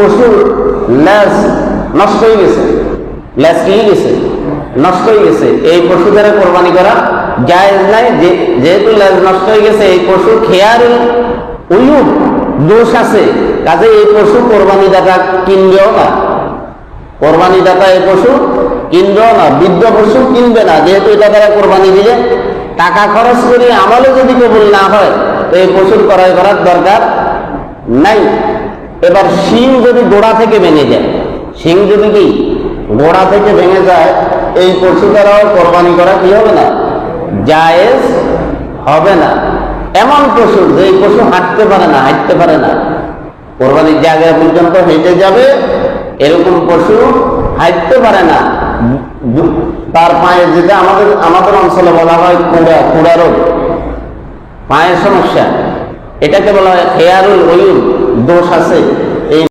পশুর লেজ নষ্ট হয়ে গেছে, লেজ কি গেছে, নষ্ট হয়ে গেছে, এই পশু দ্বারা কোরবানি করা জায়েজ নাই। যেহেতু লেজ নষ্ট হয়ে গেছে, এই পশু খেয়ারুল উয়ুব দোষ আছে, কাজে এই পশু কোরবানি দাতা কিনবেও না, কোরবানি দাতা এই পশু কিনবেও না, বৃদ্ধ পশু কিনবে না, যেহেতু এটা দ্বারা কোরবানি দিলে টাকা খরচ করে আমলে যদি কবুল না হয় তো এই পশুর ক্রয় করার দরকার নাই। এবার শিং যদি গোড়া থেকে ভেঙে যায়, শিং যদি কি গোড়া থেকে ভেঙে যায়, এই পশু দ্বারাও কোরবানি করা কি হবে না, জায়েজ হবে না। এমন পশু যে পশু হাঁটতে পারে না, হাঁটতে পারে না, কোরবানির জায়গা পর্যন্ত হেঁটে যাবে, এরকম পশু হাঁটতে পারে না, তার পায়ে যেটা আমাদের অঞ্চলে বলা হয় কুড়া রোগ, পায়ের সমস্যা, এটাকে বলা হয় খেয়ারুল ওয়ুব দোষ আছে।